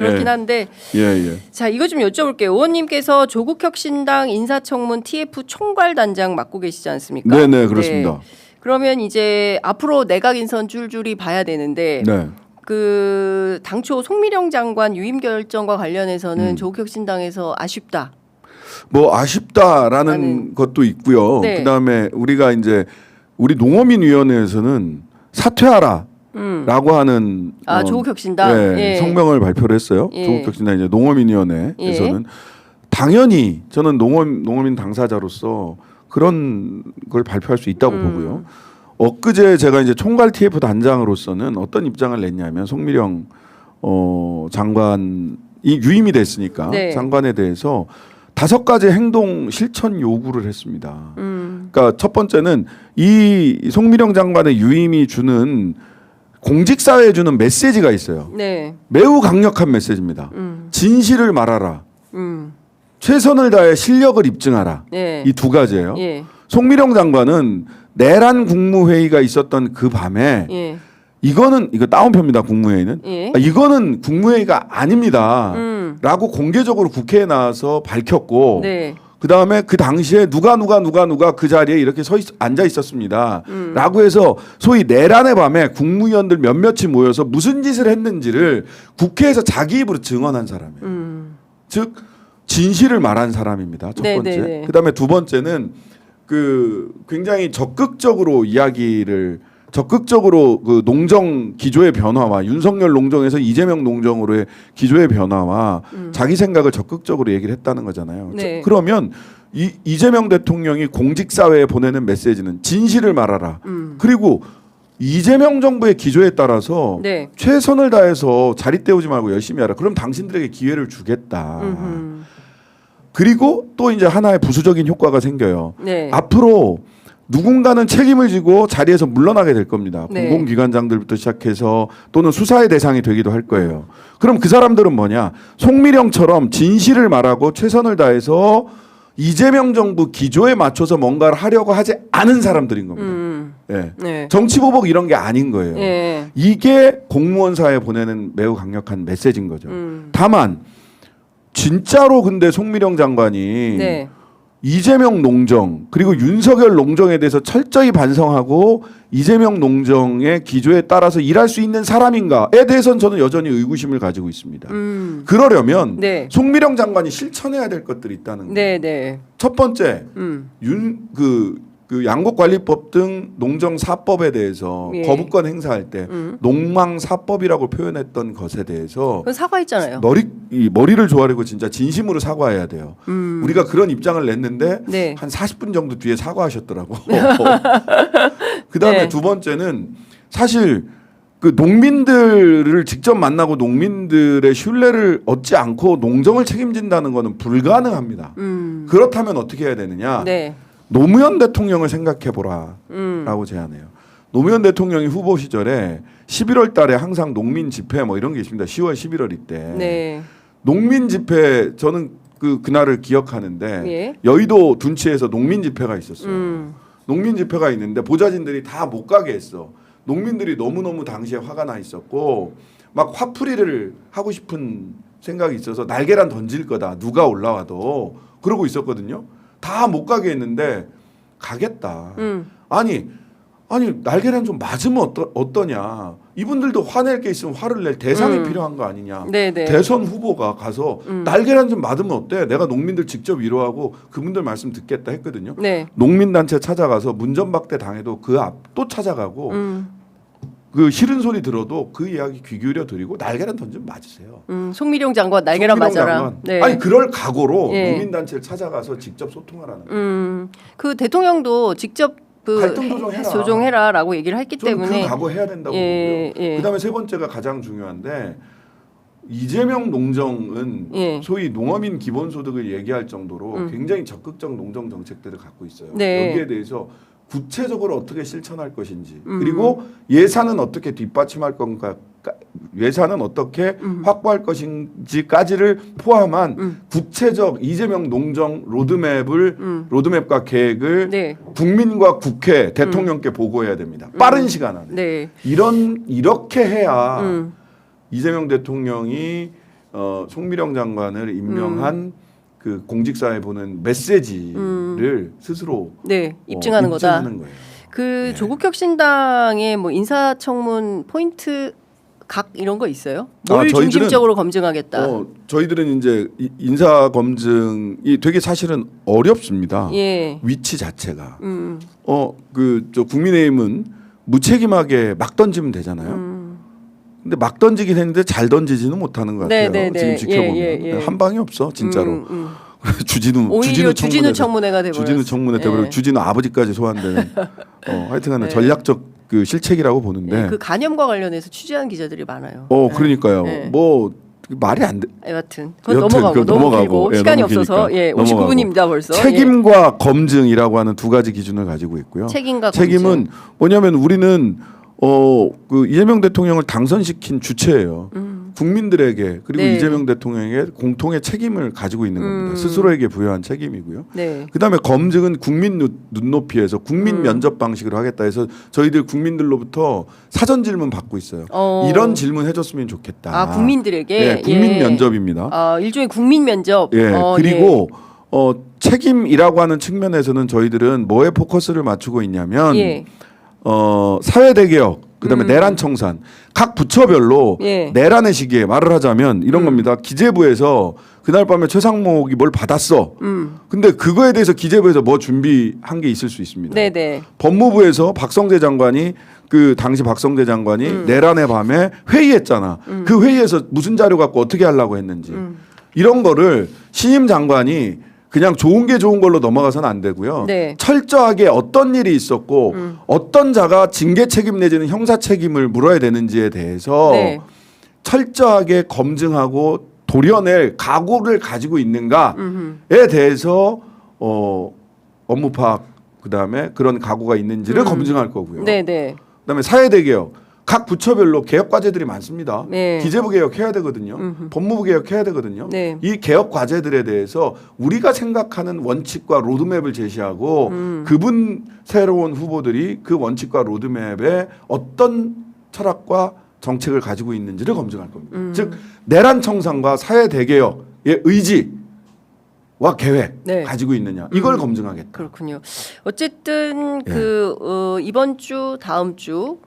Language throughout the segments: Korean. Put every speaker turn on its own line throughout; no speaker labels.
그렇긴 한데 자 이거 좀 여쭤볼게요. 의원님께서 조국혁신당 인사청문 TF 총괄단장 맡고 계시지 않습니까?
네네 그렇습니다.
네. 그러면 이제 앞으로 내각 인선 줄줄이 봐야 되는데 그 당초 송미령 장관 유임 결정과 관련해서는 조국혁신당에서 아쉽다.
뭐 아쉽다라는 것도 있고요.
네.
그다음에 우리가 이제 우리 농어민위원회에서는 사퇴하라. 라고 하는
조국혁신당
예, 성명을 발표를 했어요. 조국혁신당 이제 농어민위원회에서는 당연히 저는 농어민 당사자로서 그런 걸 발표할 수 있다고 보고요. 엊그제 제가 이제 총괄 TF 단장으로서는 어떤 입장을 냈냐면 송미령 장관이 유임이 됐으니까 장관에 대해서 5가지 행동 실천 요구를 했습니다. 그러니까 첫 번째는 이 송미령 장관의 유임이 주는 공직사회에 주는 메시지가 있어요. 네. 매우 강력한 메시지입니다. 진실을 말하라. 최선을 다해 실력을 입증하라. 네. 이 2가지예요. 송미령 장관은 내란 국무회의가 있었던 그 밤에 이거 다운표입니다. 국무회의는. 이거는 국무회의가 아닙니다. 라고 공개적으로 국회에 나와서 밝혔고 그다음에 그 당시에 누가 그 자리에 이렇게 앉아 있었습니다. 라고 해서 소위 내란의 밤에 국무위원들 몇몇이 모여서 무슨 짓을 했는지를 국회에서 자기 입으로 증언한 사람이에요. 즉 진실을 말한 사람입니다. 첫 번째. 그다음에 2번째는 그 굉장히 적극적으로 그 농정 기조의 변화와 윤석열 농정에서 이재명 농정으로의 기조의 변화와 자기 생각을 적극적으로 얘기를 했다는 거잖아요. 네. 그러면 이재명 대통령이 공직사회에 보내는 메시지는 진실을 말하라. 그리고 이재명 정부의 기조에 따라서 최선을 다해서 자리 때우지 말고 열심히 하라. 그럼 당신들에게 기회를 주겠다. 그리고 또 이제 하나의 부수적인 효과가 생겨요. 앞으로 누군가는 책임을 지고 자리에서 물러나게 될 겁니다. 공공기관장들부터 시작해서 또는 수사의 대상이 되기도 할 거예요. 그럼 그 사람들은 뭐냐? 송미령처럼 진실을 말하고 최선을 다해서 이재명 정부 기조에 맞춰서 뭔가를 하려고 하지 않은 사람들인 겁니다. 정치보복 이런 게 아닌 거예요. 이게 공무원 사회에 보내는 매우 강력한 메시지인 거죠. 다만 진짜로 근데 송미령 장관이 이재명 농정 그리고 윤석열 농정에 대해서 철저히 반성하고 이재명 농정의 기조에 따라서 일할 수 있는 사람인가에 대해서는 저는 여전히 의구심을 가지고 있습니다. 그러려면 송미령 장관이 실천해야 될 것들이 있다는 거예요. 첫 번째, 그 양곡관리법 등 농정사법에 대해서 거부권 행사할 때 농망사법이라고 표현했던 것에 대해서
사과했잖아요.
머리를 조아리고 진짜 진심으로 사과해야 돼요. 우리가 그런 입장을 냈는데 한 40분 정도 뒤에 사과하셨더라고. 그다음에 2번째는 사실 그 농민들을 직접 만나고 농민들의 신뢰를 얻지 않고 농정을 책임진다는 것은 불가능합니다. 그렇다면 어떻게 해야 되느냐? 노무현 대통령을 생각해보라 라고 제안해요. 노무현 대통령이 후보 시절에 11월 달에 항상 농민 집회 뭐 이런 게 있습니다. 10월 11월 이때 농민 집회 저는 그날을 기억하는데 여의도 둔치에서 농민 집회가 있었어요. 농민 집회가 있는데 보좌진들이 다 못 가게 했어. 농민들이 너무너무 당시에 화가 나 있었고 막 화풀이를 하고 싶은 생각이 있어서 날계란 던질 거다. 누가 올라와도 그러고 있었거든요. 다 못 가게 했는데 가겠다. 아니 날개란 좀 맞으면 어떠냐. 이분들도 화낼 게 있으면 화를 낼 대상이 필요한 거 아니냐. 대선 후보가 가서 날개란 좀 맞으면 어때. 내가 농민들 직접 위로하고 그분들 말씀 듣겠다 했거든요. 농민단체 찾아가서 문전박대 당해도 그 앞 또 찾아가고 그 싫은 소리 들어도 그 이야기 귀 기울여 드리고 날개란 던지면 맞으세요.
송미령 장관 날개란 맞아라.
아니 그럴 각오로 농민단체를 찾아가서 직접 소통하라는.
그 대통령도 직접
갈등
조정해라라고 얘기를 했기 때문에
그 각오해야 된다고 보고요. 그다음에 3번째가 가장 중요한데 이재명 농정은 소위 농어민 기본소득을 얘기할 정도로 굉장히 적극적 농정 정책들을 갖고 있어요. 여기에 대해서 구체적으로 어떻게 실천할 것인지 그리고 예산은 어떻게 뒷받침할 건가 예산은 어떻게 확보할 것인지까지를 포함한 구체적 이재명 농정 로드맵과 계획을 국민과 국회 대통령께 보고해야 됩니다. 빠른 시간 안에. 이렇게 해야 이재명 대통령이 송미령 장관을 임명한 그 공직사에 보낸 메시지를 스스로
입증하는 거다.
거예요.
그 조국혁신당의 뭐 인사청문 포인트 각 이런 거 있어요? 뭘 중심적으로 검증하겠다.
저희들은 이제 인사 검증이 되게 사실은 어렵습니다. 위치 자체가. 저 국민의힘은 무책임하게 막 던지면 되잖아요. 근데 막 던지긴 했는데 잘 던지지는 못하는 것 같아요. 지금 지켜보면 한 방이 없어 진짜로. 주진우 청문회가 돼버렸어요. 주진우 청문회 돼버리고 주진우 아버지까지 소환되는. 하여튼간에 전략적 그 실책이라고 보는데.
그 간염과 관련해서 취재한 기자들이 많아요.
그러니까요. 뭐 말이 안 돼.
여하튼 그건 넘어가고 시간이 없어서 59분입니다 벌써.
책임과 검증이라고 하는 두 가지 기준을 가지고 있고요.
책임과
책임은 뭐냐면 우리는 그 이재명 대통령을 당선시킨 주체예요. 국민들에게 그리고 이재명 대통령에게 공통의 책임을 가지고 있는 겁니다. 스스로에게 부여한 책임이고요. 그다음에 검증은 국민 눈높이에서 국민 면접 방식으로 하겠다 해서 저희들 국민들로부터 사전 질문 받고 있어요. 이런 질문 해줬으면 좋겠다.
국민들에게
국민 면접입니다.
일종의 국민 면접.
그리고 책임이라고 하는 측면에서는 저희들은 뭐에 포커스를 맞추고 있냐면 사회대개혁 그다음에 내란 청산 각 부처별로 내란의 시기에 말을 하자면 이런 겁니다. 기재부에서 그날 밤에 최상목이 뭘 받았어. 근데 그거에 대해서 기재부에서 뭐 준비한 게 있을 수 있습니다. 법무부에서 박성재 장관이 그 당시 박성재 장관이 내란의 밤에 회의했잖아. 그 회의에서 무슨 자료 갖고 어떻게 하려고 했는지 이런 거를 신임 장관이 그냥 좋은 게 좋은 걸로 넘어가서는 안 되고요. 철저하게 어떤 일이 있었고 어떤 자가 징계 책임 내지는 형사 책임을 물어야 되는지에 대해서 철저하게 검증하고 도려낼 각오를 가지고 있는가에 대해서 업무 파악 그다음에 그런 각오가 있는지를 검증할 거고요. 그다음에 사회대개혁 각 부처별로 개혁 과제들이 많습니다. 기재부 개혁해야 되거든요. 법무부 개혁해야 되거든요. 이 개혁 과제들에 대해서 우리가 생각하는 원칙과 로드맵을 제시하고 그분 새로운 후보들이 그 원칙과 로드맵에 어떤 철학과 정책을 가지고 있는지를 검증할 겁니다. 즉 내란 청산과 사회 대개혁의 의지와 계획 가지고 있느냐 이걸 검증하겠다.
그렇군요. 어쨌든 이번 주 다음 주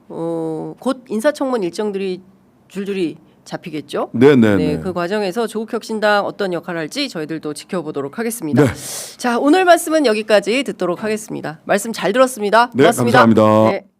곧 인사청문 일정들이 줄줄이 잡히겠죠. 그 과정에서 조국혁신당 어떤 역할을 할지 저희들도 지켜보도록 하겠습니다. 자, 오늘 말씀은 여기까지 듣도록 하겠습니다. 말씀 잘 들었습니다. 고맙습니다.
감사합니다.